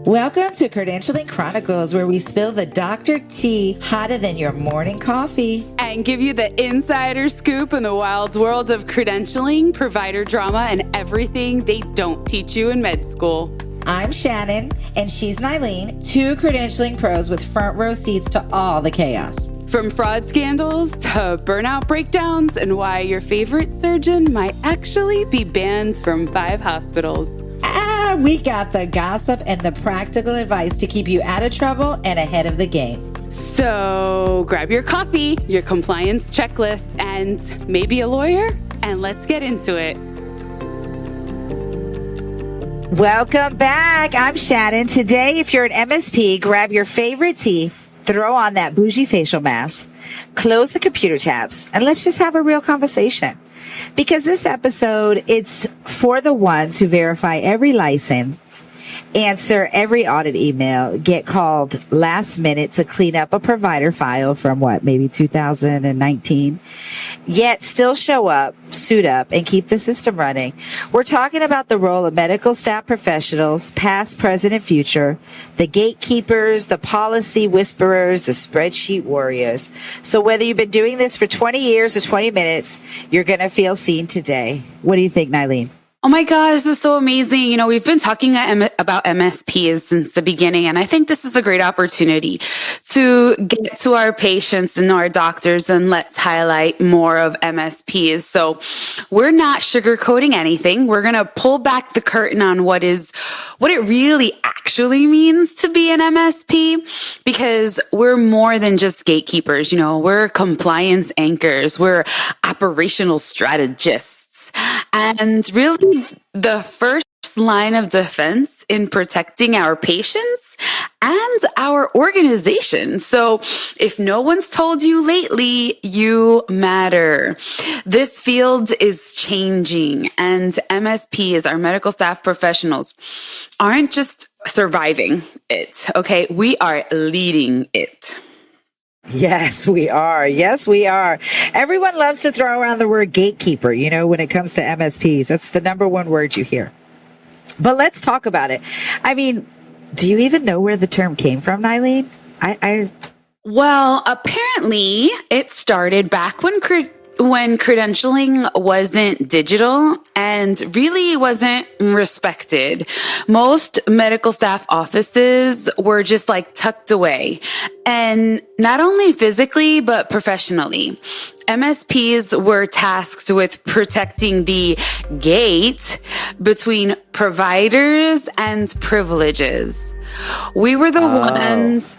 Welcome to Credentialing Chronicles, where we spill the doctor tea hotter than your morning coffee. And give you the insider scoop in the wild world of credentialing, provider drama, and everything they don't teach you in med school. I'm Shannen, and she's Nyleen, two credentialing pros with front row seats to all the chaos. From fraud scandals to burnout breakdowns and why your favorite surgeon might actually be banned from 5 hospitals. We got the gossip and the practical advice to keep you out of trouble and ahead of the game. So grab your coffee, your compliance checklist, and maybe a lawyer, and let's get into it. Welcome back. I'm Shannen. Today, if you're an MSP, grab your favorite tea, throw on that bougie facial mask, close the computer tabs, and let's just have a real conversation. Because this episode, it's for the ones who verify every license, answer every audit email, get called last minute to clean up a provider file from maybe 2019, yet still show up, suit up, and keep the system running. We're talking about the role of medical staff professionals, past, present, and future, the gatekeepers, the policy whisperers, the spreadsheet warriors. So whether you've been doing this for 20 years or 20 minutes, you're going to feel seen today. What do you think, Nyleen? Oh my God, this is so amazing. You know, we've been talking about MSPs since the beginning, and I think this is a great opportunity to get to our patients and our doctors, and let's highlight more of MSPs. So we're not sugarcoating anything. We're going to pull back the curtain on what it really actually means to be an MSP, because we're more than just gatekeepers. You know, we're compliance anchors. We're operational strategists. And really the first line of defense in protecting our patients and our organization. So if no one's told you lately, you matter. This field is changing, and MSPs, our medical staff professionals, aren't just surviving it. Okay. We are leading it. Yes, we are. Yes, we are. Everyone loves to throw around the word gatekeeper, when it comes to MSPs. That's the number one word you hear. But let's talk about it. I mean, do you even know where the term came from, Nyleen? Well, apparently it started back when credentialing wasn't digital and really wasn't respected. Most medical staff offices were just tucked away, and not only physically, but professionally. MSPs were tasked with protecting the gate between providers and privileges. We were the ones,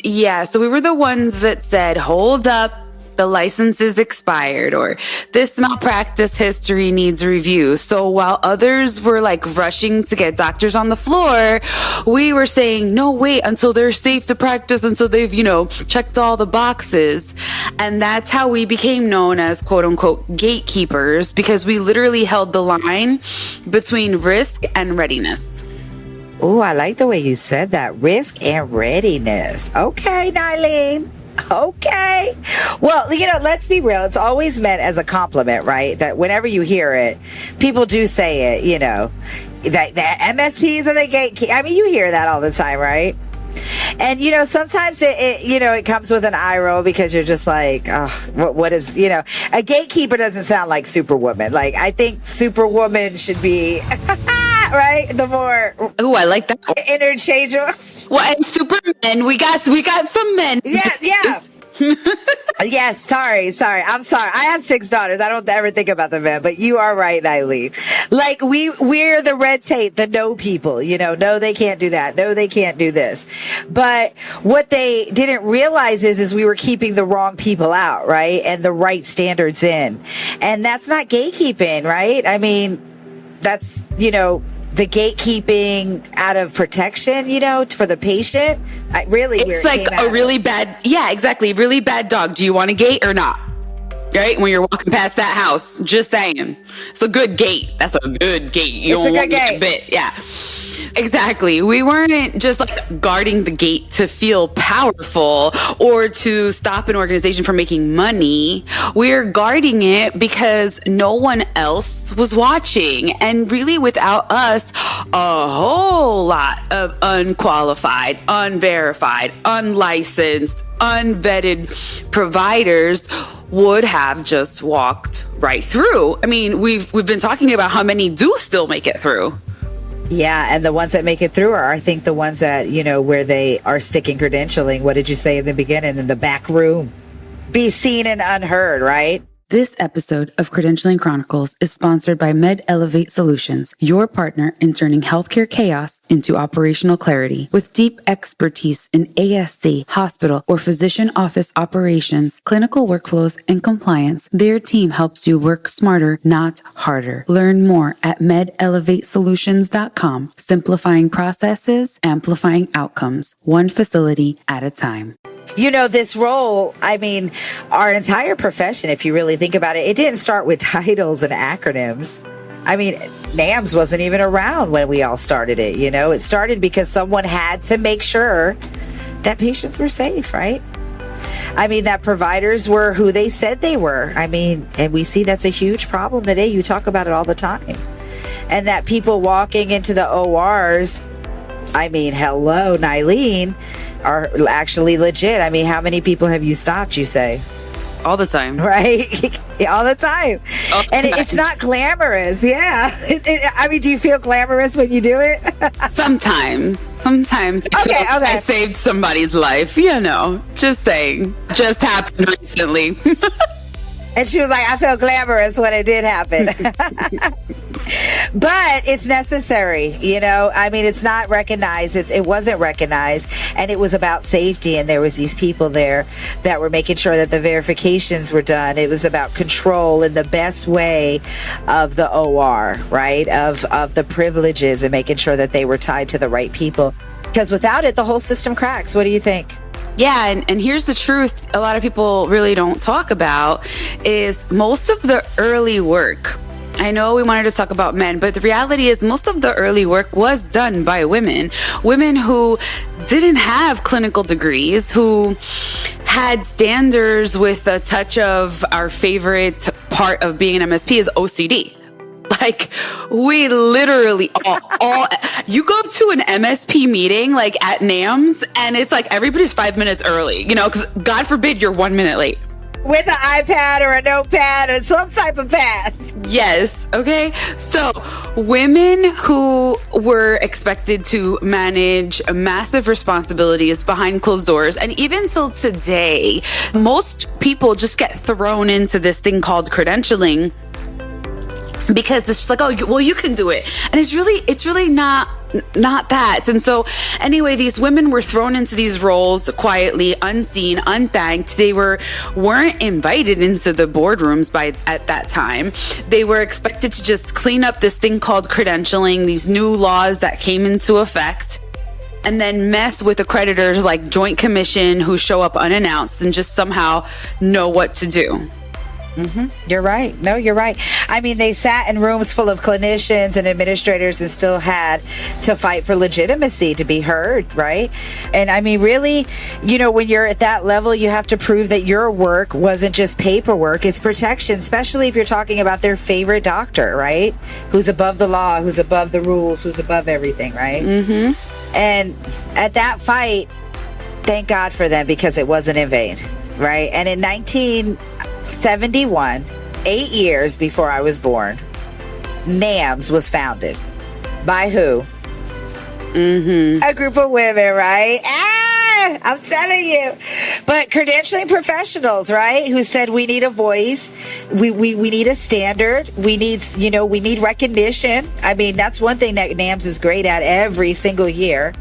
so we were the ones that said, hold up, the license is expired, or this malpractice history needs review. So while others were rushing to get doctors on the floor, we were saying, no, wait until they're safe to practice, until they've, checked all the boxes. And that's how we became known as quote unquote gatekeepers, because we literally held the line between risk and readiness. Oh, I like the way you said that. Risk and readiness. Okay, Nyleen. Okay. Well, let's be real. It's always meant as a compliment, right? That whenever you hear it, people do say it, that MSPs are the gatekeepers. I mean, you hear that all the time, right? And, sometimes it comes with an eye roll, because you're just what is, a gatekeeper doesn't sound like Superwoman. I think Superwoman should be, right? The more. Oh, I like that. Interchangeable. Well, and Supermen, we got some men. Yeah. Yes, sorry. I'm sorry. I have 6 daughters. I don't ever think about the men, but you are right, Nyleen. We're the red tape, the no people, no, they can't do that. No, they can't do this. But what they didn't realize is we were keeping the wrong people out, right? And the right standards in. And that's not gatekeeping, right? I mean, that's, the gatekeeping out of protection, for the patient. It's like a really bad, exactly. Really bad dog. Do you want a gate or not? Right? When you're walking past that house, just saying. It's a good gate. That's a good gate. It's a good gate. Bit. Yeah. Exactly. We weren't just guarding the gate to feel powerful or to stop an organization from making money. We're guarding it because no one else was watching. And really, without us, a whole lot of unqualified, unverified, unlicensed, unvetted providers would have just walked right through. I mean, we've been talking about how many do still make it through. Yeah, and the ones that make it through are, I think, the ones that, where they are sticking credentialing. What did you say in the beginning? In the back room. Be seen and unheard, right? This episode of Credentialing Chronicles is sponsored by Med Elevate Solutions, your partner in turning healthcare chaos into operational clarity. With deep expertise in ASC, hospital, or physician office operations, clinical workflows, and compliance, their team helps you work smarter, not harder. Learn more at medelevatesolutions.com, simplifying processes, amplifying outcomes, one facility at a time. This role, our entire profession, if you really think about it, it didn't start with titles and acronyms. NAMS wasn't even around when we all started it. It started because someone had to make sure that patients were safe, right? That providers were who they said they were. And we see that's a huge problem today. You talk about it all the time. And that people walking into the ORs, hello, Nyleen, are actually legit. How many people have you stopped, you say? All the time. Right? All the time. It's not glamorous. Yeah. Do you feel glamorous when you do it? Sometimes. I feel like I saved somebody's life, just saying. Just happened recently. And she was like, I feel glamorous when it did happen. But it's necessary, it's not recognized. It wasn't recognized. And it was about safety. And there was these people there that were making sure that the verifications were done. It was about control in the best way of the OR, right? Of the privileges and making sure that they were tied to the right people. Because without it, the whole system cracks. What do you think? Yeah, and here's the truth a lot of people really don't talk about is most of the early work. I know we wanted to talk about men, but the reality is most of the early work was done by women who didn't have clinical degrees, who had standards with a touch of our favorite part of being an MSP is OCD. Like, we literally all you go to an MSP meeting like at NAMS and it's like everybody's 5 minutes early, because God forbid you're 1 minute late. With an iPad or a notepad or some type of pad. Yes. Okay. So women who were expected to manage massive responsibilities behind closed doors, and even till today, most people just get thrown into this thing called credentialing because it's just like, oh, well, you can do it. And it's really not that. And so anyway, these women were thrown into these roles quietly, unseen, unthanked. They weren't invited into the boardrooms at that time. They were expected to just clean up this thing called credentialing, these new laws that came into effect, and then mess with accreditors like Joint Commission who show up unannounced and just somehow know what to do. Mm-hmm. You're right. No, you're right. They sat in rooms full of clinicians and administrators and still had to fight for legitimacy to be heard, right? And really, when you're at that level, you have to prove that your work wasn't just paperwork, it's protection, especially if you're talking about their favorite doctor, right? Who's above the law, who's above the rules, who's above everything, right? Mm-hmm. And at that fight, thank God for them because it wasn't in vain, right? And in 1971, 8 years before I was born, NAMS was founded. By who? Mm-hmm. A group of women, right? I'm telling you. But credentialing professionals, right? Who said we need a voice. We need a standard. We need recognition. That's one thing that NAMS is great at every single year.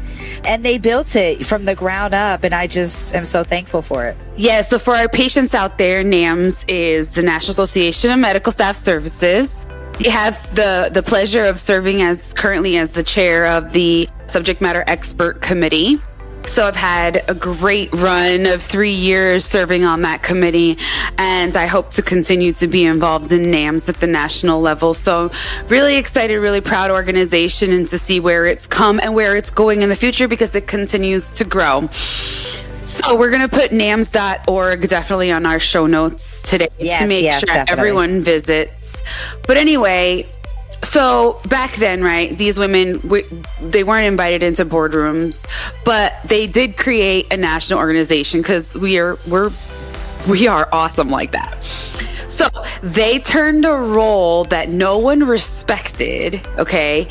And they built it from the ground up. And I just am so thankful for it. Yeah. So for our patients out there, NAMS is the National Association of Medical Staff Services. I have the pleasure of serving currently as the chair of the Subject Matter Expert Committee. So I've had a great run of 3 years serving on that committee, and I hope to continue to be involved in NAMS at the national level. So really excited, really proud organization, and to see where it's come and where it's going in the future because it continues to grow. So we're going to put NAMS.org definitely on our show notes today to make sure definitely. Everyone visits. But anyway, So back then, right, these women, they weren't invited into boardrooms, but they did create a national organization because we are awesome like that. So they turned a role that no one respected, okay,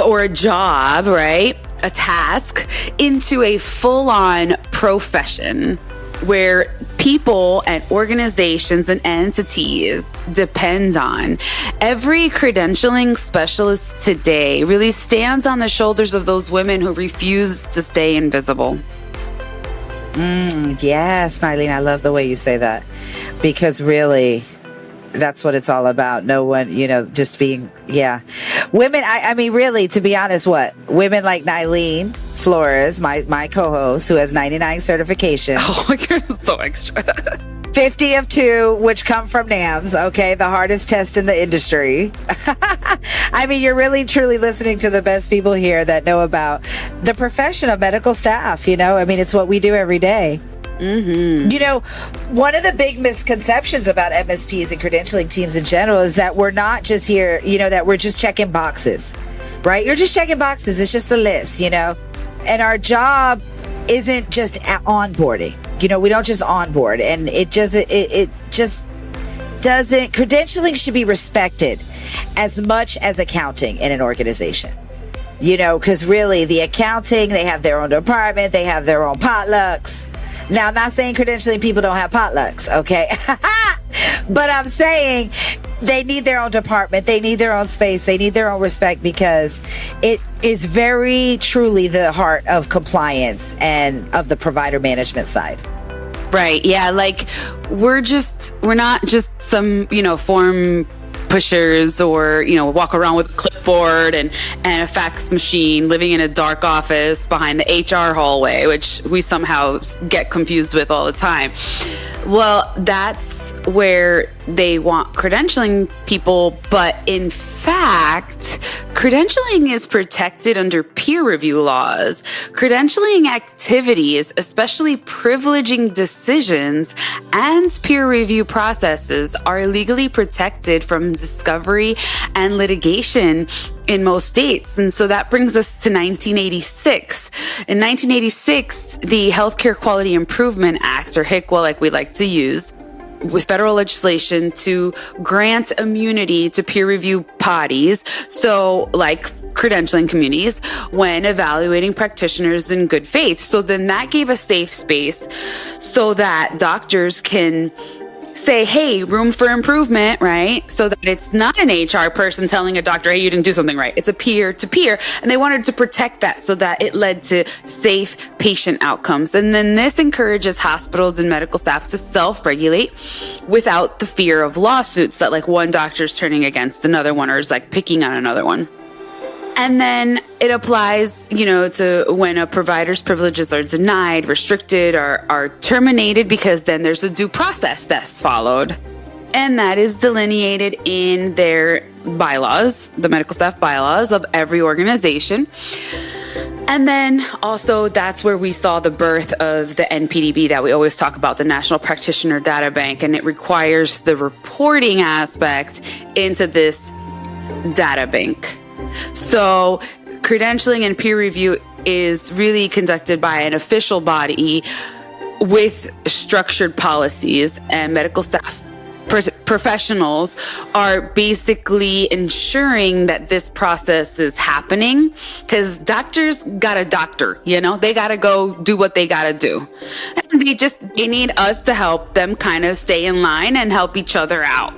or a job, right, a task, into a full-on profession where people and organizations and entities depend on. Every credentialing specialist today really stands on the shoulders of those women who refuse to stay invisible. Yes, Nyleen, I love the way you say that, because really, that's what it's all about. No one, just being, women. I mean, really, to be honest, women like Nyleen Flores, my co-host, who has 99 certifications. Oh, you're so extra. 50 of 2, which come from NAMS, okay, the hardest test in the industry. I mean, you're really, truly listening to the best people here that know about the profession of medical staff, I mean, it's what we do every day. Mm-hmm. One of the big misconceptions about MSPs and credentialing teams in general is that we're not just here, that we're just checking boxes, right? You're just checking boxes. It's just a list, and our job isn't just onboarding. We don't just onboard, and it just doesn't. Credentialing should be respected as much as accounting in an organization. Because really, the accounting, they have their own department, they have their own potlucks. Now, I'm not saying credentialing people don't have potlucks, okay? But I'm saying they need their own department, they need their own space, they need their own respect, because it is very truly the heart of compliance and of the provider management side. Right. Yeah. Like we're not just some, form pushers or, walk around with a clipboard and a fax machine, living in a dark office behind the HR hallway, which we somehow get confused with all the time. Well, that's where they want credentialing people, but in fact, credentialing is protected under peer review laws. Credentialing activities, especially privileging decisions and peer review processes, are legally protected from discovery and litigation in most states. And so that brings us to 1986. In 1986, the Healthcare Quality Improvement Act, or HCQA like we like to use, with federal legislation to grant immunity to peer review bodies, so like credentialing communities, when evaluating practitioners in good faith. So then that gave a safe space so that doctors can say, hey, room for improvement, right? So that it's not an HR person telling a doctor, hey, you didn't do something right. It's a peer to peer. And they wanted to protect that so that it led to safe patient outcomes. And then this encourages hospitals and medical staff to self-regulate without the fear of lawsuits that like one doctor's turning against another one or is like picking on another one. And then it applies, to when a provider's privileges are denied, restricted, or are terminated, because then there's a due process that's followed. And that is delineated in their bylaws, the medical staff bylaws of every organization. And then also that's where we saw the birth of the NPDB that we always talk about, the National Practitioner Data Bank, and it requires the reporting aspect into this data bank. So credentialing and peer review is really conducted by an official body with structured policies, and medical staff professionals are basically ensuring that this process is happening, because doctors got a doctor, they got to go do what they got to do. And they need us to help them kind of stay in line and help each other out.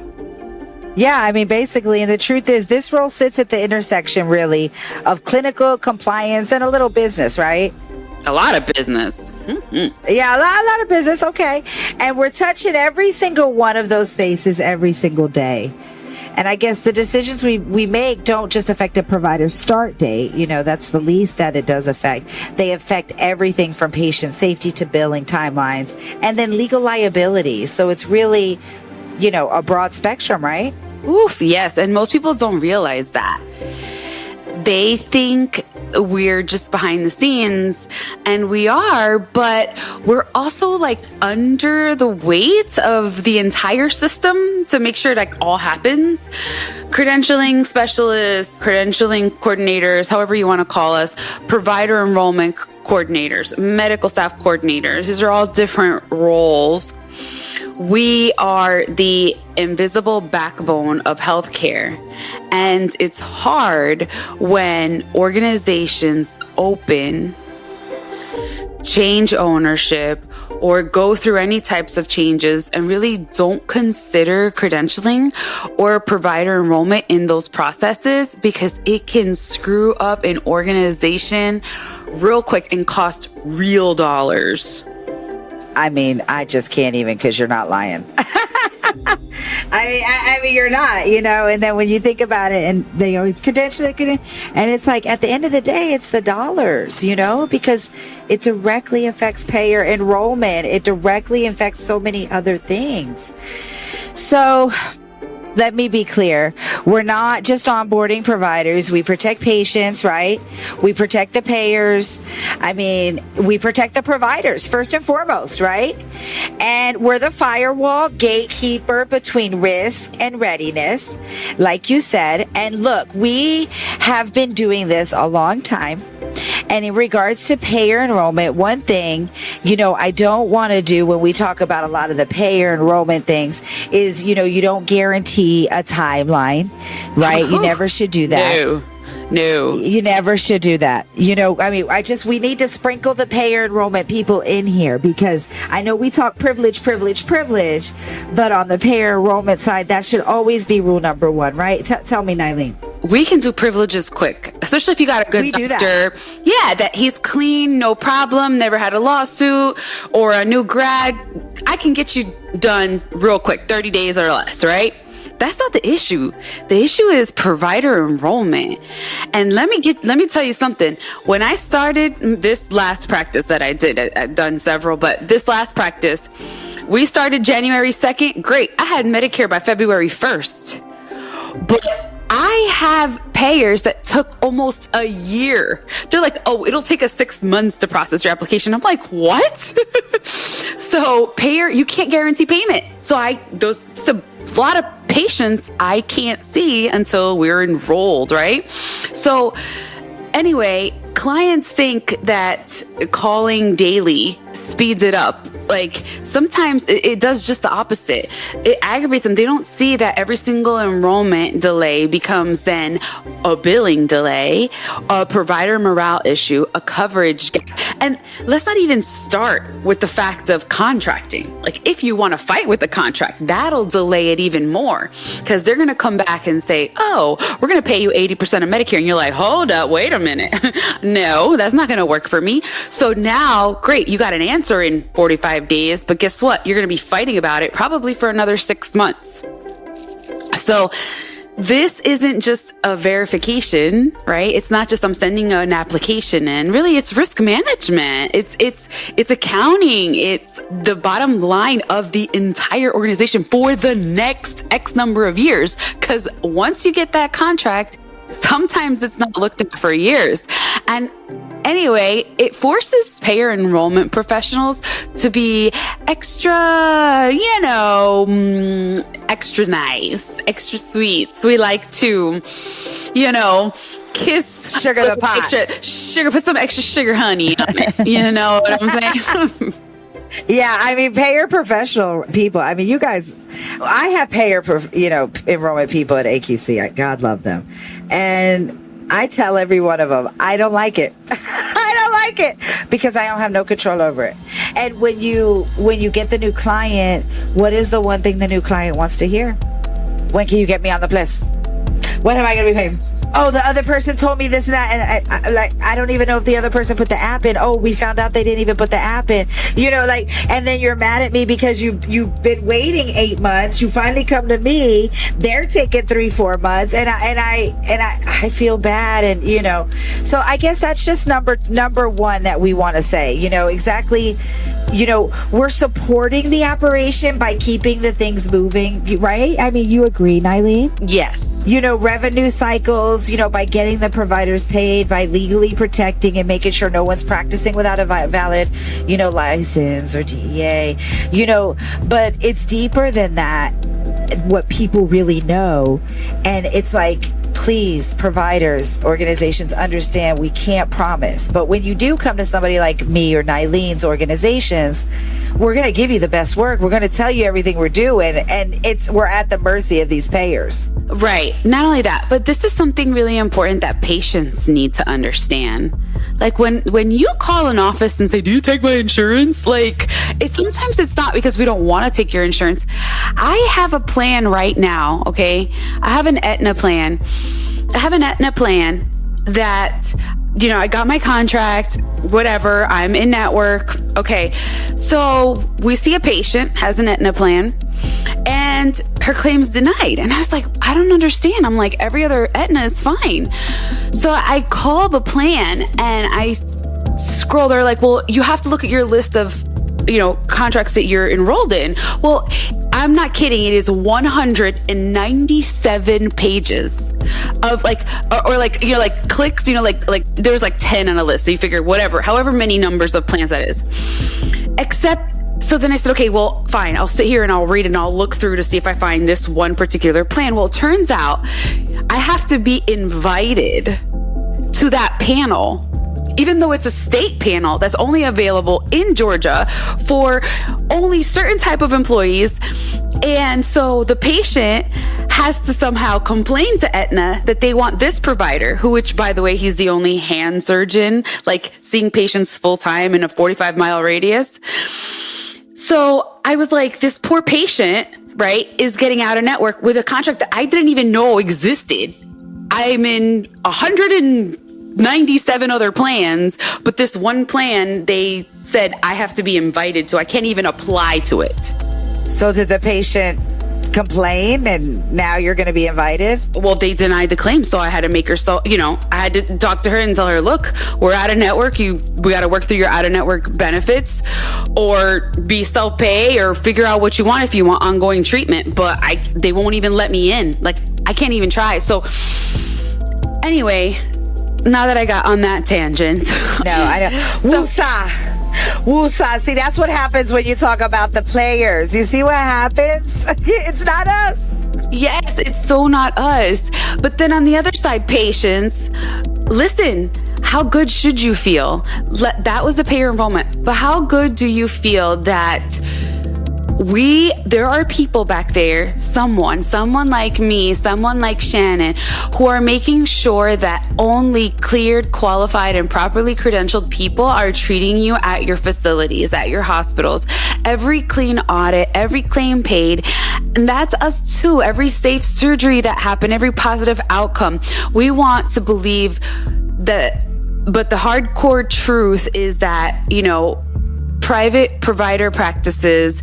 Yeah, I mean, basically, and the truth is this role sits at the intersection, really, of clinical compliance and a little business, right? A lot of business. Mm-hmm. Yeah, a lot of business, okay. And we're touching every single one of those spaces every single day. And I guess the decisions we make don't just affect a provider's start date. That's the least that it does affect. They affect everything from patient safety to billing timelines and then legal liability. So it's really, a broad spectrum, right? Oof, yes. And most people don't realize that. they think we're just behind the scenes, and we are, but we're also like under the weight of the entire system to make sure that all happens. Credentialing specialists, credentialing coordinators, however you want to call us, provider enrollment coordinators, medical staff coordinators. These are all different roles. We are the invisible backbone of healthcare. And it's hard when organizations open, change ownership, or go through any types of changes and really don't consider credentialing or provider enrollment in those processes, because it can screw up an organization real quick and cost real dollars. I mean, I just can't even, because you're not lying. I mean, you're not, and then when you think about it, and they always credential, and it's like, at the end of the day, it's the dollars, because it directly affects payer enrollment. It directly affects so many other things. So let me be clear. We're not just onboarding providers. We protect patients, right? We protect the payers. I mean, we protect the providers first and foremost, right? And we're the firewall gatekeeper between risk and readiness, like you said. And look, we have been doing this a long time. And in regards to payer enrollment, one thing, I don't want to do when we talk about a lot of the payer enrollment things is, you don't guarantee a timeline, right? You never should do that. No. You never should do that. We need to sprinkle the payer enrollment people in here, because I know we talk privilege, but on the payer enrollment side, that should always be rule number one, right? Tell me, Nyleen. We can do privileges quick, especially if you got a good doctor. Yeah, that he's clean, no problem, never had a lawsuit, or a new grad. I can get you done real quick, 30 days or less, right? That's not the issue. The issue is provider enrollment. And let me tell you something. When I started this last practice that I did, I've done several, but this last practice, we started January 2nd. Great. I had Medicare by February 1st. But I have payers that took almost a year. They're like, oh, it'll take us 6 months to process your application. I'm like, what? So payer, you can't guarantee payment. So it's a lot of patients I can't see until we're enrolled, right? So anyway, clients think that calling daily speeds it up. Like, sometimes it does just the opposite. It aggravates them. They don't see that every single enrollment delay becomes then a billing delay, a provider morale issue, a coverage gap. And let's not even start with the fact of contracting. Like, if you want to fight with the contract, that'll delay it even more, because they're going to come back and say, oh, we're going to pay you 80% of Medicare. And you're like, hold up, wait a minute. No, that's not going to work for me. So now, great, you got an answer in 45 days, but guess what? You're going to be fighting about it probably for another 6 months. So this isn't just a verification, right? It's not just I'm sending an application in. Really, it's risk management. It's accounting. It's the bottom line of the entire organization for the next X number of years. Because once you get that contract, sometimes it's not looked at for years. And anyway, it forces payer enrollment professionals to be extra, extra nice, extra sweet. So we like to, kiss sugar the pot. Put some extra sugar honey on it. You know what I'm saying? Yeah, I mean, payer professional people. I mean, you guys, I have payer, enrollment people at AQC. God love them. And I tell every one of them, I don't like it. I don't like it because I don't have no control over it. And when you get the new client, what is the one thing the new client wants to hear? When can you get me on the list? When am I going to be paid? Oh, the other person told me this and that, and I don't even know if the other person put the app in. Oh, we found out they didn't even put the app in. And then you're mad at me because you've been waiting 8 months. You finally come to me. They're taking 3-4 months, and I feel bad, and So I guess that's just number one that we want to say. Exactly. We're supporting the operation by keeping the things moving, right? I mean, you agree, Nyleen? Yes. Revenue cycles, bills, by getting the providers paid, by legally protecting and making sure no one's practicing without a valid, license or DEA, but it's deeper than that, what people really know. And it's like, please, providers, organizations, understand we can't promise. But when you do come to somebody like me or Nyleen's organizations, we're going to give you the best work. We're going to tell you everything we're doing. And we're at the mercy of these payers. Right. Not only that, but this is something really important that patients need to understand. Like when you call an office and say, do you take my insurance? Sometimes it's not because we don't want to take your insurance. I have a plan right now. Okay. I have an Aetna plan that, I got my contract, whatever, I'm in network. Okay. So we see a patient has an Aetna plan and her claim's denied. And I was like, I don't understand. I'm like, every other Aetna is fine. So I call the plan and I scroll. They're like, well, you have to look at your list of, contracts that you're enrolled in. Well, I'm not kidding. It is 197 pages of clicks, there was 10 on a list. So you figure however many numbers of plans that is. So then I said, okay, well, fine. I'll sit here and I'll read and I'll look through to see if I find this one particular plan. Well, it turns out I have to be invited to that panel, even though it's a state panel that's only available in Georgia for only certain type of employees. And so the patient has to somehow complain to Aetna that they want this provider, which, by the way, he's the only hand surgeon, seeing patients full time in a 45-mile radius. So I was like, this poor patient, right, is getting out of network with a contract that I didn't even know existed. I'm in 197 other plans, but this one plan, they said I have to be invited to. I can't even apply to it. So did the patient complain and now you're going to be invited? Well, they denied the claim. So I had to make her, I had to talk to her and tell her, look, we're out of network. We got to work through your out of network benefits or be self-pay or figure out what you want if you want ongoing treatment. But they won't even let me in. I can't even try. So anyway, now that I got on that tangent. No, I know. Woosah. See, that's what happens when you talk about the players. You see what happens? It's not us. Yes, it's so not us. But then on the other side, patients, listen, how good should you feel? That was the payer enrollment. But how good do you feel that there are people back there, someone like me, someone like Shannen, who are making sure that only cleared, qualified, and properly credentialed people are treating you at your facilities, at your hospitals. Every clean audit, every claim paid. And that's us too. Every safe surgery that happened, every positive outcome. We want to believe that, but the hardcore truth is that, private provider practices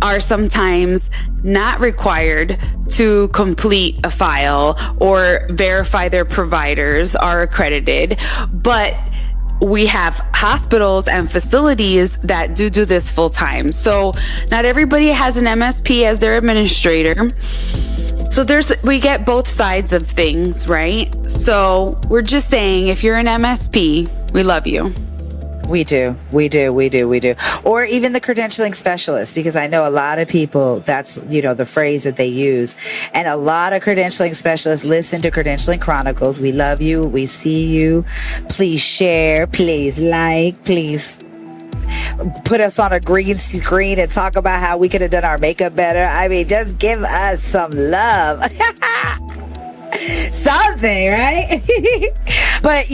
are sometimes not required to complete a file or verify their providers are accredited, but we have hospitals and facilities that do this full time. So not everybody has an MSP as their administrator. So we get both sides of things, right? So we're just saying, if you're an MSP, we love you. We do. Or even the credentialing specialist, because I know a lot of people, that's, the phrase that they use. And a lot of credentialing specialists listen to Credentialing Chronicles. We love you. We see you. Please share. Please like. Please put us on a green screen and talk about how we could have done our makeup better. I mean, just give us some love. Something, right? But,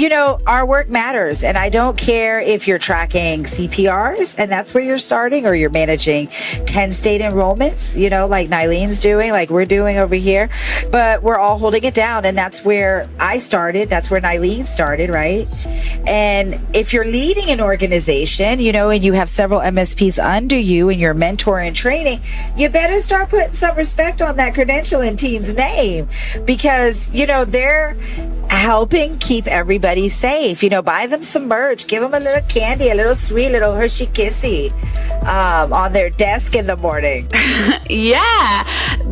our work matters. And I don't care if you're tracking CPRs and that's where you're starting, or you're managing 10 state enrollments, like Nyleen's doing, like we're doing over here. But we're all holding it down. And that's where I started. That's where Nyleen started, right? And if you're leading an organization, and you have several MSPs under you and you're mentoring and training, you better start putting some respect on that credentialing team's name, because they're helping keep everybody safe. Buy them some merch, give them a little candy, a little sweet, little Hershey Kissy on their desk in the morning. Yeah,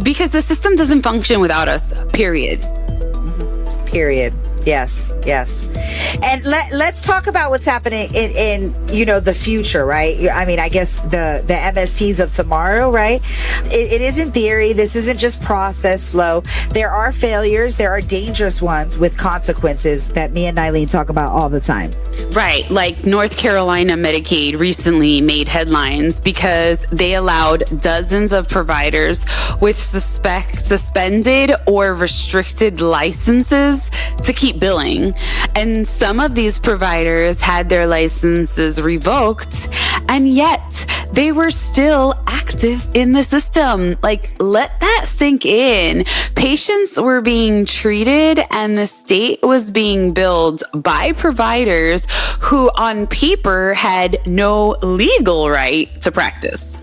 because the system doesn't function without us, period. Period. Yes. And let's talk about what's happening in the future, right? I mean, I guess the MSPs of tomorrow, right? It isn't theory. This isn't just process flow. There are failures. There are dangerous ones with consequences that me and Nyleen talk about all the time. Right. Like North Carolina Medicaid recently made headlines because they allowed dozens of providers with suspended or restricted licenses to keep billing. And some of these providers had their licenses revoked, and yet they were still active in the system. Like, let that sink in. Patients were being treated and the state was being billed by providers who on paper had no legal right to practice.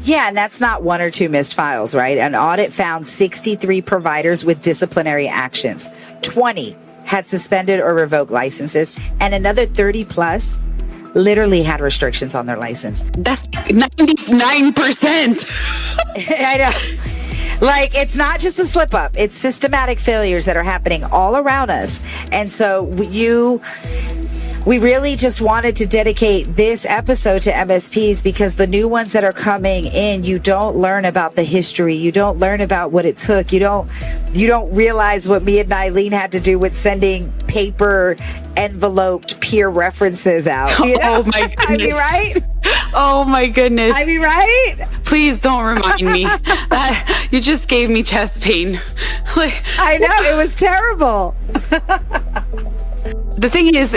Yeah, and that's not one or two missed files, right? An audit found 63 providers with disciplinary actions. 20 had suspended or revoked licenses, and another 30 plus literally had restrictions on their license. That's 99%. I know. Like, it's not just a slip up. It's systematic failures that are happening all around us. And so we really just wanted to dedicate this episode to MSPs because the new ones that are coming in, you don't learn about the history. You don't learn about what it took. You don't realize what me and Nyleen had to do with sending paper enveloped peer references out. You know? Oh my goodness. I mean, right? Oh my goodness. I mean, right? Please don't remind me. That you just gave me chest pain. I know, it was terrible. The thing is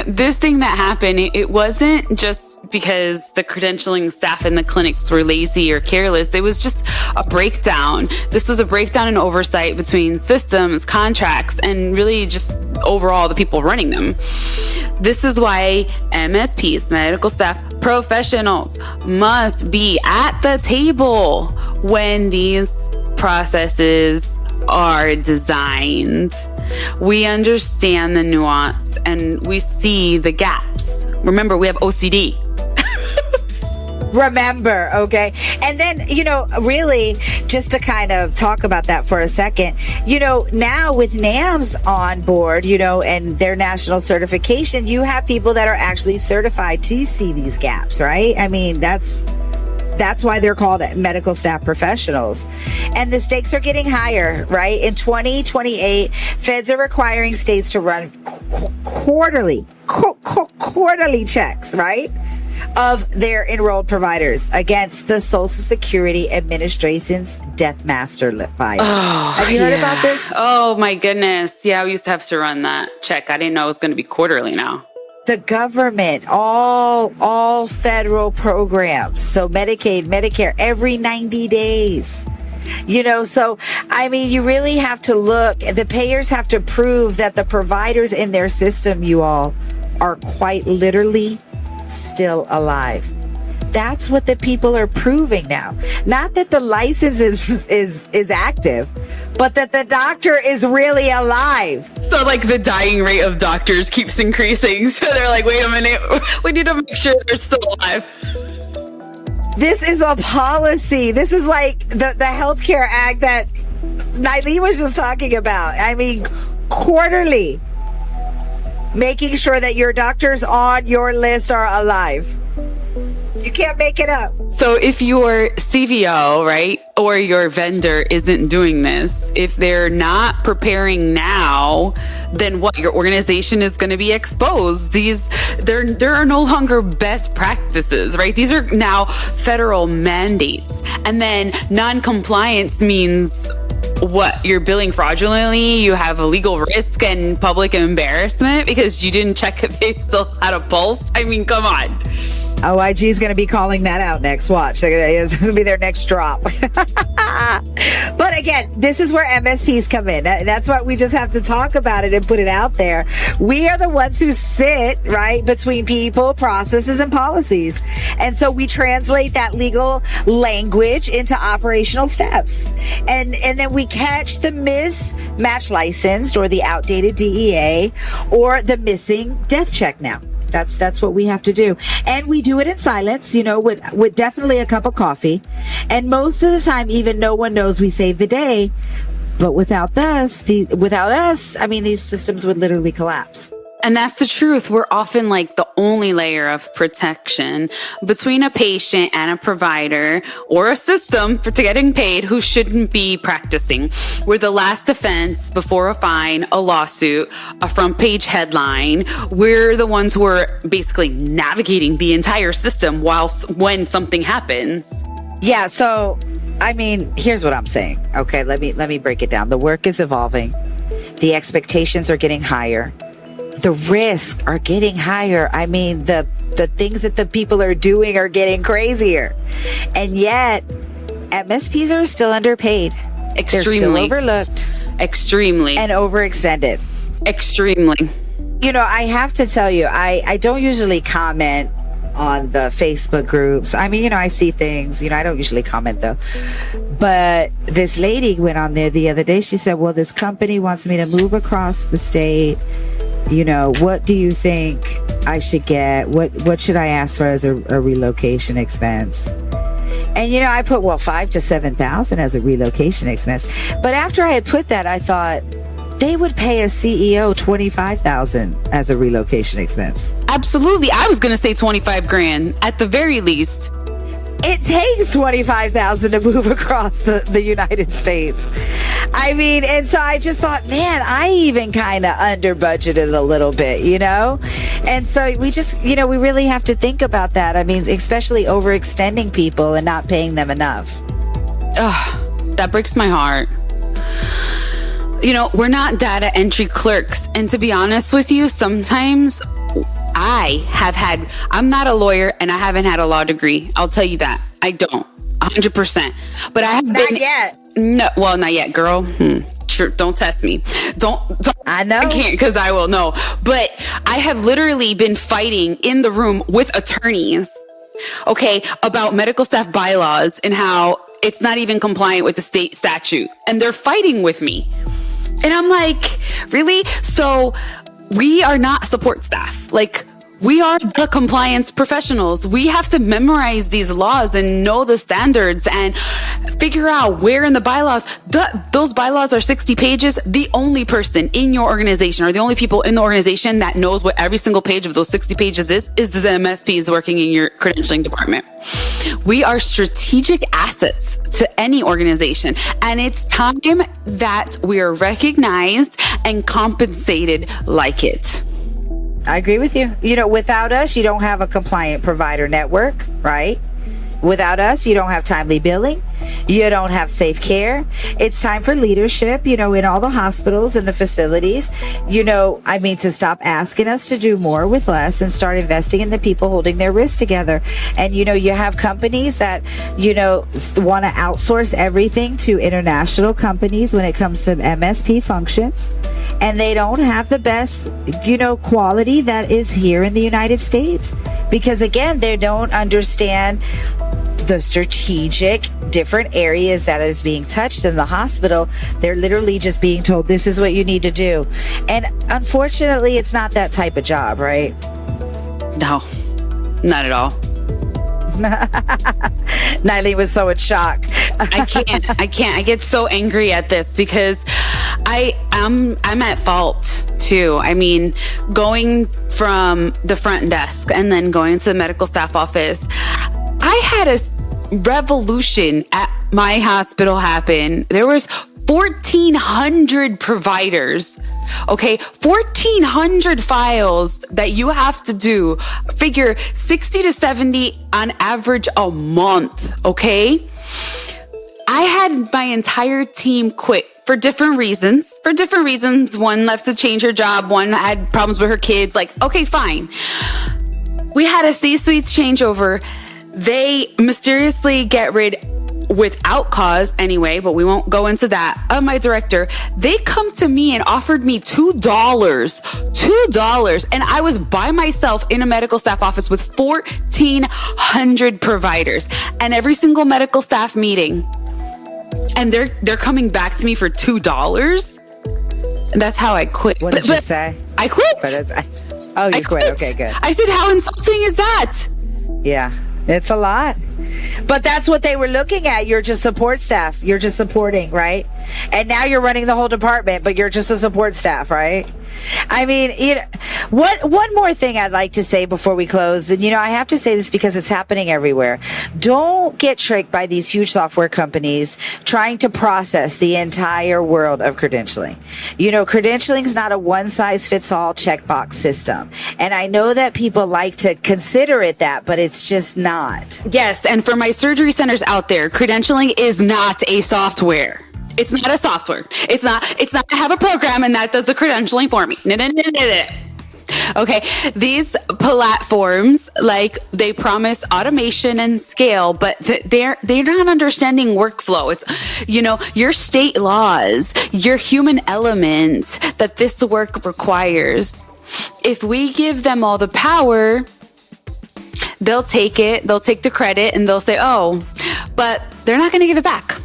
this thing that happened, it wasn't just because the credentialing staff in the clinics were lazy or careless. It was just a breakdown. This was a breakdown in oversight between systems, contracts, and really just overall the people running them. This is why MSPs, medical staff professionals, must be at the table when these processes are designed. We understand the nuance and we see the gaps. Remember, we have OCD. Remember, okay? And then, really, just to kind of talk about that for a second, now with NAMS on board, and their national certification, you have people that are actually certified to see these gaps, right? I mean, that's why they're called medical staff professionals. And the stakes are getting higher, right? In 2028, feds are requiring states to run quarterly checks, right, of their enrolled providers against the Social Security Administration's Death Master file. Have you heard about this? Oh my goodness. Yeah, we used to have to run that check. I didn't know it was going to be quarterly now. The government, all federal programs, so Medicaid, Medicare, every 90 days. So, I mean, you really have to look, the payers have to prove that the providers in their system, you all, are quite literally still alive. That's what the people are proving now. Not that the license is active, but that the doctor is really alive. So like the dying rate of doctors keeps increasing. So they're like, wait a minute, we need to make sure they're still alive. This is a policy. This is like the Healthcare Act that Nyleen was just talking about. I mean, quarterly, making sure that your doctors on your list are alive. You can't make it up. So if your CVO, right, or your vendor isn't doing this, if they're not preparing now, then what? Your organization is going to be exposed. There are no longer best practices, right? These are now federal mandates. And then non-compliance means what? You're billing fraudulently, you have a legal risk and public embarrassment because you didn't check if they still had a pulse. I mean, come on. OIG is going to be calling that out next. Watch. It's going to be their next drop. But again, this is where MSPs come in. That's why we just have to talk about it and put it out there. We are the ones who sit, right, between people, processes, and policies. And so we translate that legal language into operational steps. And then we catch the mismatch licensed or the outdated DEA or the missing death check now. That's what we have to do. And we do it in silence, with definitely a cup of coffee. And most of the time, even no one knows we saved the day But without us, these systems would literally collapse. And that's the truth. We're often like the only layer of protection between a patient and a provider or a system for getting paid who shouldn't be practicing. We're the last defense before a fine, a lawsuit, a front page headline. We're the ones who are basically navigating the entire system when something happens. Yeah. So, here's what I'm saying. Okay. Let me break it down. The work is evolving. The expectations are getting higher. The risks are getting higher. The things that the people are doing are getting crazier. And yet, MSPs are still underpaid. Extremely. They're still overlooked. Extremely. And overextended. Extremely. I have to tell you, I don't usually comment on the Facebook groups. I see things, I don't usually comment though. But this lady went on there the other day. She said, well, this company wants me to move across the state. What do you think I should get? What should I ask for as a relocation expense? And, I put, well, $5,000 to $7,000 as a relocation expense. But after I had put that, I thought they would pay a CEO $25,000 as a relocation expense. Absolutely. I was going to say 25 grand at the very least. It takes $25,000 to move across the United States. And so I just thought, man, I even kind of under budgeted a little bit, And so we just, we really have to think about that. Especially overextending people and not paying them enough. Ugh, that breaks my heart. We're not data entry clerks. And to be honest with you, sometimes I'm not a lawyer and I haven't had a law degree. I'll tell you that. I don't. 100%. But I have not yet. No, well, not yet, girl. Sure, don't test me. Don't. I know. I can't because I will know. But I have literally been fighting in the room with attorneys, okay, about medical staff bylaws and how it's not even compliant with the state statute. And they're fighting with me. And I'm like, really? So we are not support staff. We are the compliance professionals. We have to memorize these laws and know the standards and figure out where in the bylaws. Those bylaws are 60 pages. The only person in your organization or the only people in the organization that knows what every single page of those 60 pages is the MSPs working in your credentialing department. We are strategic assets to any organization. And it's time that we are recognized and compensated like it. I agree with you. Without us, you don't have a compliant provider network, right? Without us, you don't have timely billing. You don't have safe care. It's time for leadership, in all the hospitals and the facilities, to stop asking us to do more with less and start investing in the people holding their wrists together. And, you have companies that, want to outsource everything to international companies when it comes to MSP functions. And they don't have the best, quality that is here in the United States. Because again, they don't understand the strategic different areas that is being touched in the hospital. They're literally just being told, this is what you need to do. And unfortunately, it's not that type of job, right? No, not at all. Nyleen was so in shock. I can't. I get so angry at this because I'm at fault too. Going from the front desk and then going to the medical staff office, I had a revolution at my hospital happen. There was 1,400 providers. Okay, 1,400 files that you have to do. Figure 60 to 70 on average a month. Okay, I had my entire team quit for different reasons. One left to change her job. One had problems with her kids. Okay, fine. We had a C-suite changeover. They mysteriously get rid without cause anyway, but we won't go into that, of my director. They come to me and offered me $2. And I was by myself in a medical staff office with 1,400 providers and every single medical staff meeting. And they're coming back to me for $2. And that's how I quit. What did you say? I quit. You quit. Okay, good. I said, how insulting is that? Yeah. It's a lot. But that's what they were looking at. You're just support staff. You're just supporting, right? And now you're running the whole department, but you're just a support staff, right? I mean, one more thing I'd like to say before we close, and I have to say this because it's happening everywhere. Don't get tricked by these huge software companies trying to process the entire world of credentialing. Credentialing is not a one-size-fits-all checkbox system. And I know that people like to consider it that, but it's just not. Yes, and for my surgery centers out there, credentialing is not a software. It's not a software. It's not I have a program and that does the credentialing for me. No. Okay. These platforms, they promise automation and scale, but they're not understanding workflow. It's, your state laws, your human element that this work requires. If we give them all the power, they'll take it, they'll take the credit, and they'll say, oh, but they're not going to give it back.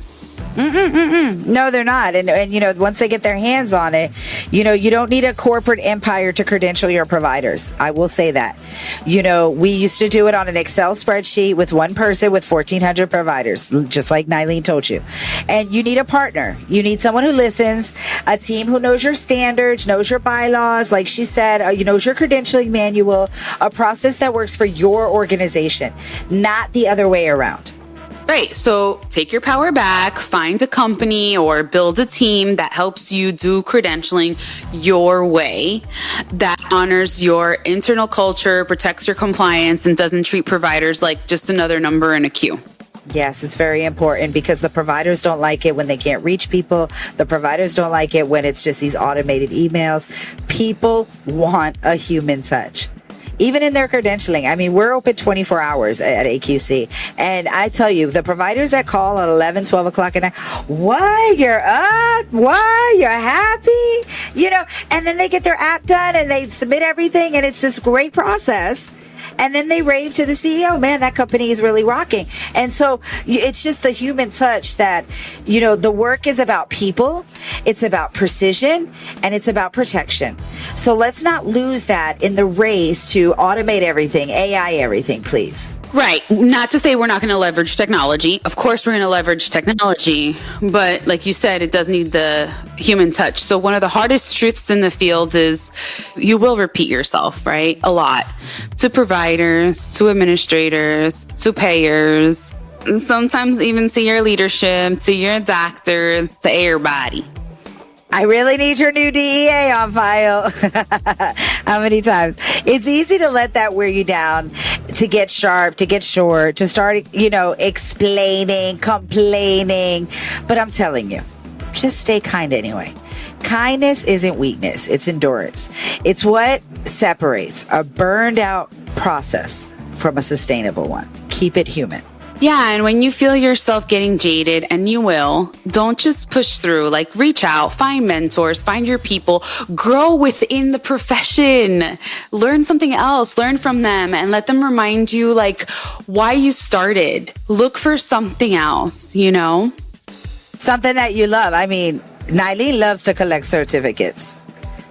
No, they're not. And once they get their hands on it, you don't need a corporate empire to credential your providers. I will say that. We used to do it on an Excel spreadsheet with one person with 1,400 providers, just like Nyleen told you. And you need a partner. You need someone who listens, a team who knows your standards, knows your bylaws, like she said, knows your credentialing manual, a process that works for your organization, not the other way around. Right. So take your power back, find a company or build a team that helps you do credentialing your way, that honors your internal culture, protects your compliance, and doesn't treat providers like just another number in a queue. Yes, it's very important because the providers don't like it when they can't reach people. The providers don't like it when it's just these automated emails. People want a human touch. Even in their credentialing. I mean, we're open 24 hours at AQC. And I tell you, the providers that call at 11, 12 o'clock at night, why you're up? Why you're happy? And then they get their app done and they submit everything. And it's this great process. And then they rave to the CEO, man, that company is really rocking. And so it's just the human touch that, the work is about people, it's about precision, and it's about protection. So let's not lose that in the race to automate everything, AI everything, please. Right. Not to say we're not going to leverage technology. Of course, we're going to leverage technology. But like you said, it does need the human touch. So one of the hardest truths in the field is you will repeat yourself, right? A lot. To providers, to administrators, to payers, sometimes even to your leadership, to your doctors, to everybody. I really need your new DEA on file. How many times? It's easy to let that wear you down, to get sharp, to get short, to start, explaining, complaining. But I'm telling you, just stay kind anyway. Kindness isn't weakness. It's endurance. It's what separates a burned out process from a sustainable one. Keep it human. Yeah, and when you feel yourself getting jaded, and you will, don't just push through. Reach out, find mentors, find your people, grow within the profession, learn something else, learn from them, and let them remind you, why you started. Look for something else, Something that you love. I mean, Nyleen loves to collect certificates,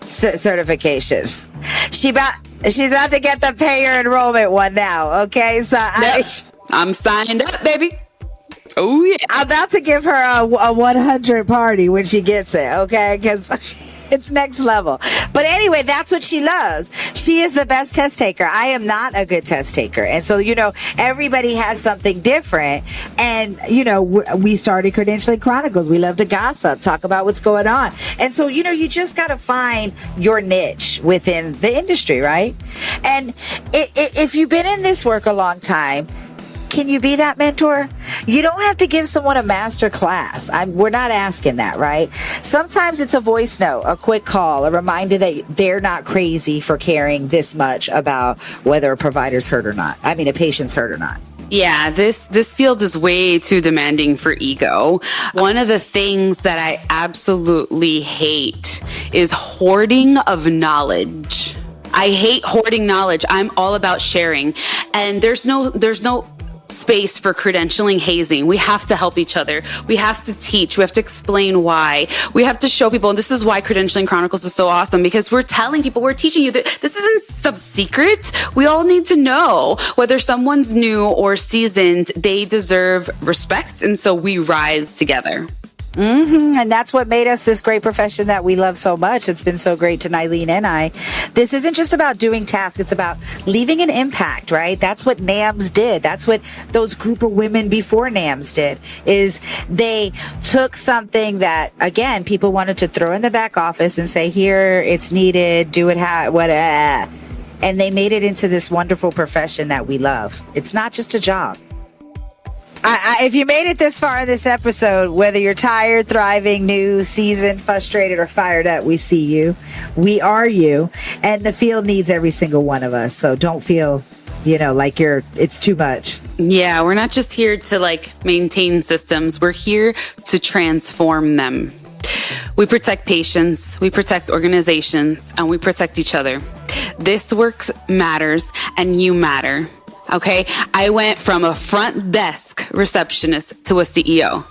certifications. She's about to get the payer enrollment one now, okay? So I'm signed up, baby. Oh, yeah. I'm about to give her a 100 party when she gets it, okay? Because it's next level. But anyway, that's what she loves. She is the best test taker. I am not a good test taker. And so, everybody has something different. And, we started Credentialing Chronicles. We love to gossip, talk about what's going on. And so, you just got to find your niche within the industry, right? And if you've been in this work a long time, can you be that mentor? You don't have to give someone a master class. We're not asking that, right? Sometimes it's a voice note, a quick call, a reminder that they're not crazy for caring this much about whether a provider's hurt or not. I mean, a patient's hurt or not. Yeah, this field is way too demanding for ego. One of the things that I absolutely hate is hoarding of knowledge. I hate hoarding knowledge. I'm all about sharing. And there's no space for credentialing hazing. We have to help each other. We have to teach. We have to explain why. We have to show people. And this is why Credentialing Chronicles is so awesome, because we're telling people, we're teaching you that this isn't some secret. We all need to know whether someone's new or seasoned, they deserve respect. And so we rise together. And that's what made us this great profession that we love so much. It's been so great to Nyleen and I. This isn't just about doing tasks. It's about leaving an impact, right? That's what NAMS did. That's what those group of women before NAMS did, is they took something that, again, people wanted to throw in the back office and say, here, it's needed, do it, and they made it into this wonderful profession that we love. It's not just a job. If you made it this far in this episode, whether you're tired, thriving, new, seasoned, frustrated, or fired up, we see you. We are you. And the field needs every single one of us. So don't feel, like it's too much. Yeah, we're not just here to maintain systems. We're here to transform them. We protect patients, we protect organizations, and we protect each other. This work matters, and you matter. Okay, I went from a front desk receptionist to a CEO.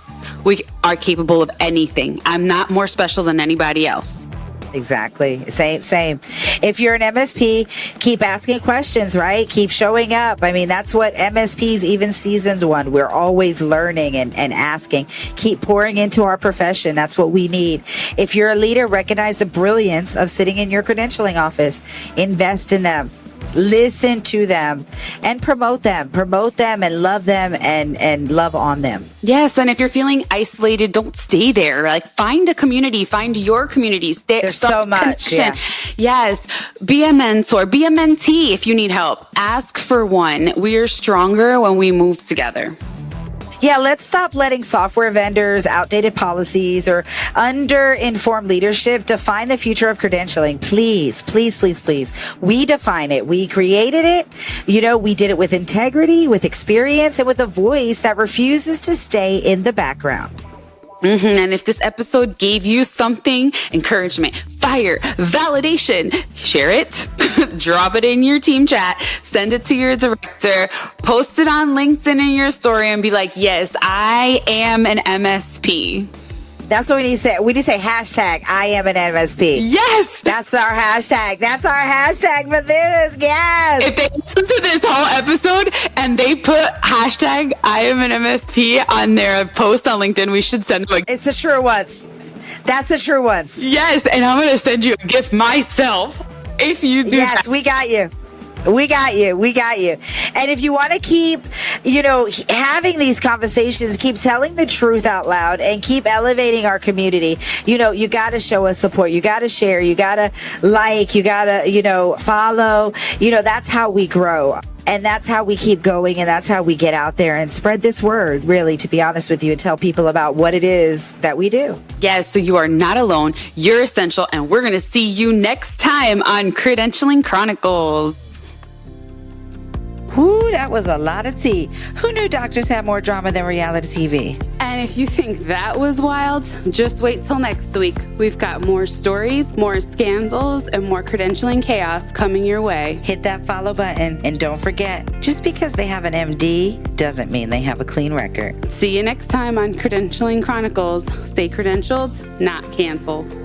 We are capable of anything. I'm not more special than anybody else. Exactly. Same. If you're an MSP, keep asking questions, right? Keep showing up. I mean, that's what MSPs, even seasons one, we're always learning and asking. Keep pouring into our profession. That's what we need. If you're a leader, recognize the brilliance of sitting in your credentialing office. Invest in them. Listen to them and promote them and love them and love on them. Yes. And if you're feeling isolated, don't stay there. Find a community, find your community. There's so much. Yeah. Yes. Be a mentor, be a mentee if you need help. Ask for one. We are stronger when we move together. Yeah, let's stop letting software vendors, outdated policies, or under-informed leadership define the future of credentialing. Please, please, please, please. We define it. We created it. We did it with integrity, with experience, and with a voice that refuses to stay in the background. And if this episode gave you something, encouragement, fire, validation, share it, drop it in your team chat, send it to your director, post it on LinkedIn in your story and be like, yes, I am an MSP. That's what we need to say. We need to say hashtag I am an MSP. Yes. That's our hashtag. That's our hashtag for this. Yes. If they listen to this whole episode and they put hashtag I am an MSP on their post on LinkedIn, we should send them It's the true ones. That's the true ones. Yes. And I'm going to send you a gift myself if you do Yes, that. we got you. We got you. And if you want to keep, having these conversations, keep telling the truth out loud and keep elevating our community, you got to show us support. You got to share. You got to you got to, follow. That's how we grow. And that's how we keep going. And that's how we get out there and spread this word, really, to be honest with you, and tell people about what it is that we do. Yes, so you are not alone. You're essential. And we're going to see you next time on Credentialing Chronicles. Whoo, that was a lot of tea. Who knew doctors had more drama than reality TV? And if you think that was wild, just wait till next week. We've got more stories, more scandals, and more credentialing chaos coming your way. Hit that follow button and don't forget, just because they have an MD doesn't mean they have a clean record. See you next time on Credentialing Chronicles. Stay credentialed, not canceled.